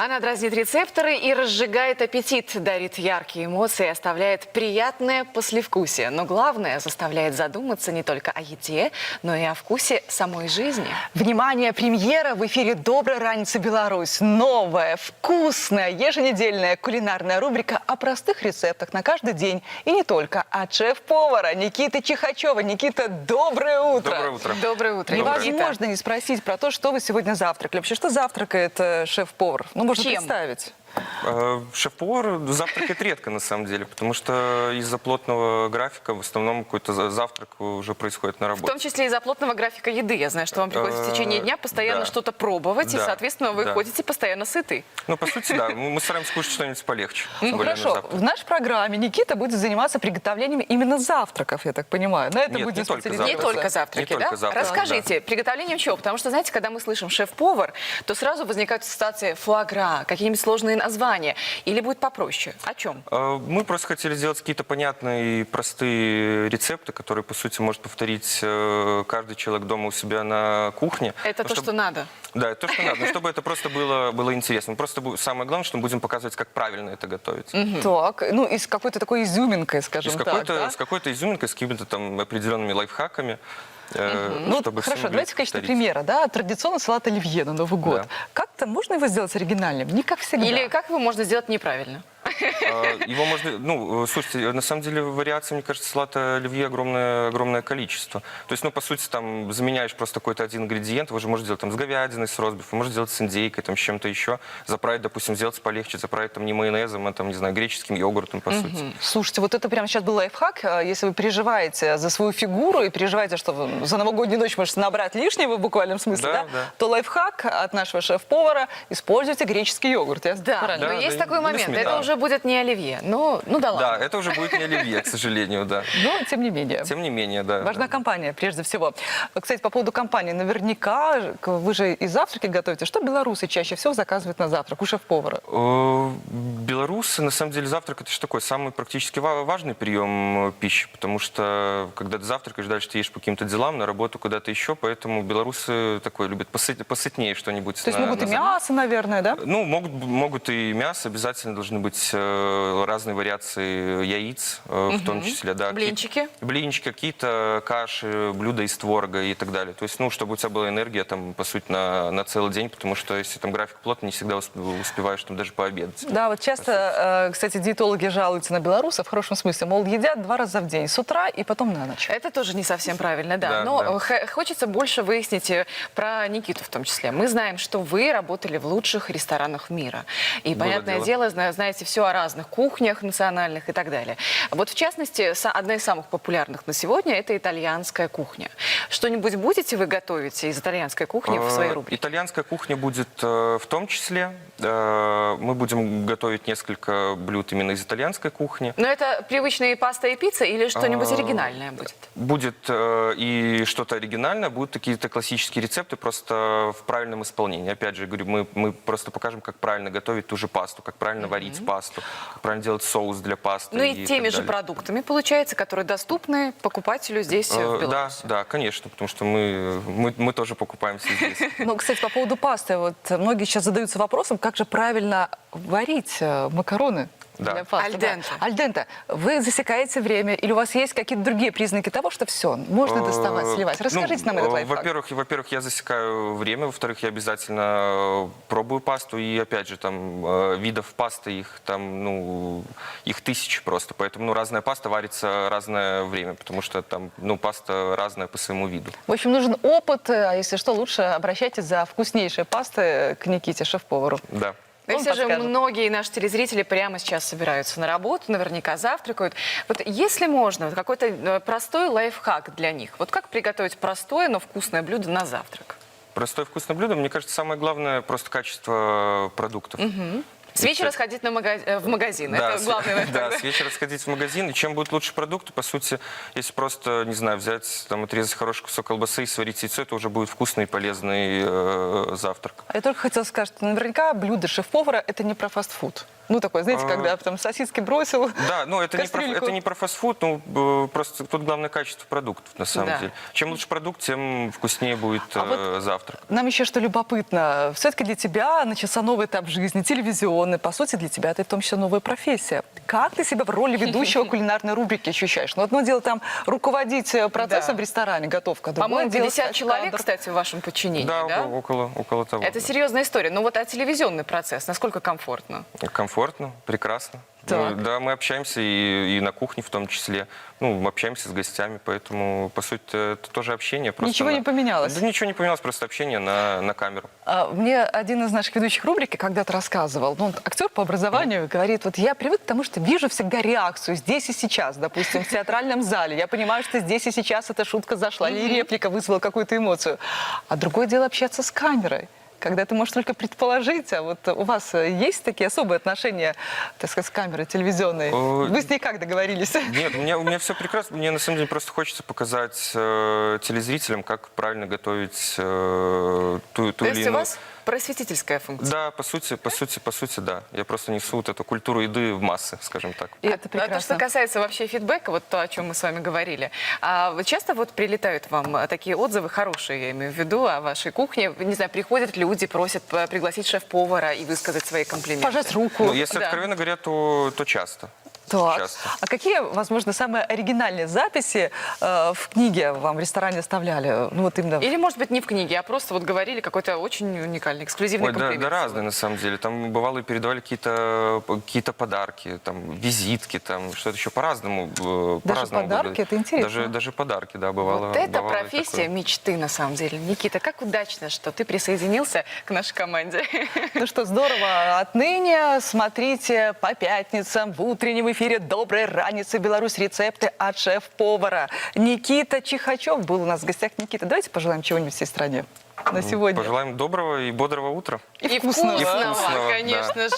Она дразнит рецепторы и разжигает аппетит, дарит яркие эмоции, оставляет приятное послевкусие. Но главное, заставляет задуматься не только о еде, но и о вкусе самой жизни. Внимание, премьера! В эфире «Доброй раницы, Беларусь». Новая, вкусная, еженедельная кулинарная рубрика о простых рецептах на каждый день. И не только. От шеф-повара Никиты Чихачева. Никита, доброе утро! Доброе утро. Доброе утро, Невозможно не спросить про то, что вы сегодня завтракали. Вообще, что завтракает шеф-повар? Ну, можно Чем? представить. Шеф-повар завтракает редко, на самом деле, потому что из-за плотного графика в основном какой-то завтрак уже происходит на В работе. том числе из-за плотного графика еды. Я знаю, что вам приходится в течение дня постоянно Да. что-то пробовать, и, Да. соответственно, вы Да. ходите постоянно сыты. Ну, по сути, да. Мы стараемся кушать что-нибудь полегче. тем Ну, более на хорошо. завтрак. В нашей программе Никита будет заниматься приготовлением именно завтраков, я так понимаю. На это Нет, будем не только специализироваться. Не только завтраки, Не да? только завтраки, Расскажите, приготовлением чего? Потому что, знаете, когда мы слышим шеф-повар, то сразу возникают ассоциации фуагра, какие-нибудь сложные названия. Или будет попроще? О чем? Мы просто хотели сделать какие-то понятные и простые рецепты, которые, по сути, может повторить каждый человек дома у себя на кухне. Это Ну, то, чтобы- что надо. Да, это то, что надо. Но чтобы это просто было интересно. Просто самое главное, что мы будем показывать, как правильно это готовить. Так, ну, и с какой-то такой изюминкой, И скажем с так. какой-то, да? с какой-то изюминкой, с какими-то там определенными лайфхаками. Ну, чтобы всем хорошо, было давайте в качестве повторить. примера, да, традиционный салат оливье на Новый год. Да. Как-то можно его сделать оригинальным? Не как всегда. Или как его можно сделать неправильно? Его можно, ну, слушайте, на самом деле вариаций, мне кажется, салата оливье огромное количество. То есть, ну, по сути, там заменяешь просто какой-то один ингредиент, вы же можете делать там с говядиной, с ростбифом, можете делать с индейкой, там с чем-то еще, заправить, допустим, сделать полегче, заправить там не майонезом, а там, не знаю, греческим йогуртом, по сути. Слушайте, вот это прямо сейчас был лайфхак. Если вы переживаете за свою фигуру и переживаете, что вы за новогоднюю ночь можете набрать лишнего в буквальном смысле, Да, да, да. то лайфхак от нашего шеф-повара — используйте греческий йогурт. Я Да, правильно? но Да, есть да, такой или момент. Это сметана. уже будет не оливье. Ну да ладно. Да, это уже будет не оливье, к сожалению, да. Но, тем не менее. Тем не менее, да. Важна да. компания, прежде всего. Кстати, по поводу компании. Наверняка вы же и завтраки готовите. Что белорусы чаще всего заказывают на завтрак у шеф-повара? Белорусы, на самом деле, завтрак — это же такой самый практически важный прием пищи, потому что, когда ты завтракаешь, дальше ты едешь по каким-то делам, на работу, куда-то еще, поэтому белорусы такое любят посытнее что-нибудь. То есть могут и мясо, наверное, да? Ну, могут и мясо, обязательно должны быть разные вариации яиц, в том числе, да. Блинчики? Блинчики, какие-то каши, блюда из творога и так далее. То есть, ну, чтобы у тебя была энергия, там, по сути, на целый день, потому что если там график плотный, не всегда успеваешь там даже пообедать. Да, вот часто, кстати, диетологи жалуются на белорусов в хорошем смысле. Мол, едят 2 раза в день, с утра и потом на ночь. Это тоже не совсем правильно, да. Да, Но да. хочется больше выяснить про Никиту в том числе. Мы знаем, что вы работали в лучших ресторанах мира. И, Было понятное дело. дело, знаете все о разных кухнях национальных и так далее. Вот, в частности, одна из самых популярных на сегодня – это итальянская кухня. Что-нибудь будете вы готовить из итальянской кухни в своей рубрике? Итальянская кухня будет в том числе. Мы будем готовить несколько блюд именно из итальянской кухни. Но это привычные паста и пицца или что-нибудь оригинальное будет? Будет и что-то оригинальное, будут какие-то классические рецепты просто в правильном исполнении. Опять же, говорю, мы просто покажем, как правильно готовить ту же пасту, как правильно варить пасту, как правильно делать соус для пасты. Ну и теми так же далее. продуктами, получается, которые доступны покупателю здесь, в Да, Беларуси. да, конечно, потому что мы тоже покупаемся здесь. Ну, кстати, по поводу пасты. Вот многие сейчас задаются вопросом, как же правильно варить макароны Да. для пасты. Аль денте. Да. Аль денте. Вы засекаете время или у вас есть какие-то другие признаки того, что все, можно доставать, сливать? Расскажите нам этот лайфхак. Во-первых, я засекаю время, во-вторых, я обязательно пробую пасту, и опять же, там, видов пасты, их там, ну, их тысячи просто, поэтому, ну, разная паста варится разное время, потому что там, ну, паста разная по своему виду. В общем, нужен опыт, а если что, лучше обращайтесь за вкуснейшей пастой к Никите, шеф-повару. Да. Но Он все же подскажет. многие наши телезрители прямо сейчас собираются на работу, наверняка завтракают. Вот если можно, вот какой-то простой лайфхак для них. Вот как приготовить простое, но вкусное блюдо на завтрак? Простое вкусное блюдо, мне кажется, самое главное просто качество продуктов. С вечера сходить в магазин. Да, Это главный лайфхак. да, да? с вечера сходить в магазин. И чем будут лучше продукты, по сути, если просто, не знаю, взять, там, отрезать хороший кусок колбасы и сварить яйцо, это уже будет вкусный и полезный завтрак. Я только хотела сказать, что наверняка блюдо шеф-повара — это не про фастфуд. Ну, такой, знаете, когда там сосиски бросил. Да, но кастрюльку. это не про фастфуд, ну, просто тут главное качество продуктов, на самом Да. деле. Чем лучше продукт, тем вкуснее будет завтрак. Нам еще что любопытно. Все-таки для тебя начался новый этап жизни, телевизионный. По сути, для тебя это в том числе новая профессия. Как ты себя в роли ведущего кулинарной рубрики ощущаешь? Ну, одно дело там руководить процессом Да. в ресторане, готовка. другое По-моему, дело 50 снять человек, кадр. кстати, в вашем подчинении, Да, да? около того. Это да. серьезная история. Ну вот а телевизионный процесс, насколько комфортно? Комфортно, прекрасно. Так. Да, мы общаемся и на кухне в том числе. Ну, мы общаемся с гостями, поэтому, по сути, это тоже общение. Просто Ничего не поменялось? Да ничего не поменялось, просто общение на камеру. Мне один из наших ведущих рубрики когда-то рассказывал, ну, он актер по образованию, говорит, вот я привык к тому, что вижу всегда реакцию здесь и сейчас, допустим, в театральном зале. Я понимаю, что здесь и сейчас эта шутка зашла, или реплика вызвала какую-то эмоцию. А другое дело общаться с камерой, когда ты можешь только предположить, а вот у вас есть такие особые отношения, так сказать, с камерой телевизионной? Вы с ней как договорились? Нет, у меня все прекрасно. Мне, на самом деле, просто хочется показать телезрителям, как правильно готовить ту То или есть у иную... вас просветительская функция? Да, по сути, да. Я просто несу вот эту культуру еды в массы, скажем так. И это А то, что прекрасно. касается вообще фидбэка, вот то, о чем мы с вами говорили, вот часто вот прилетают вам такие отзывы хорошие, я имею в виду, о вашей кухне? Не знаю, приходят люди, просят пригласить шеф-повара и высказать свои комплименты. Пожать руку. Ну, если Да. откровенно говоря, то часто. Так. Часто. А какие, возможно, самые оригинальные записи в книге вам в ресторане оставляли? Ну, вот именно... Или, может быть, не в книге, а просто вот говорили какой-то очень уникальный, эксклюзивный Ой, комплимент. да разные, на самом деле. Там бывало и передавали какие-то подарки, там, визитки, там, что-то еще по-разному. по-разному подарки? было. Это интересно. Даже подарки, да, бывало. Вот это бывало и профессия такое. мечты, на самом деле. Никита, как удачно, что ты присоединился к нашей команде. Ну что, здорово. Отныне смотрите по пятницам в утреннем эфире «Доброй раницы Беларусь» рецепты от шеф-повара. Никита Чихачев был у нас в гостях. Никита, давайте пожелаем чего-нибудь всей стране на сегодня. Пожелаем доброго и бодрого утра. И вкусного. И вкусного, да. конечно же.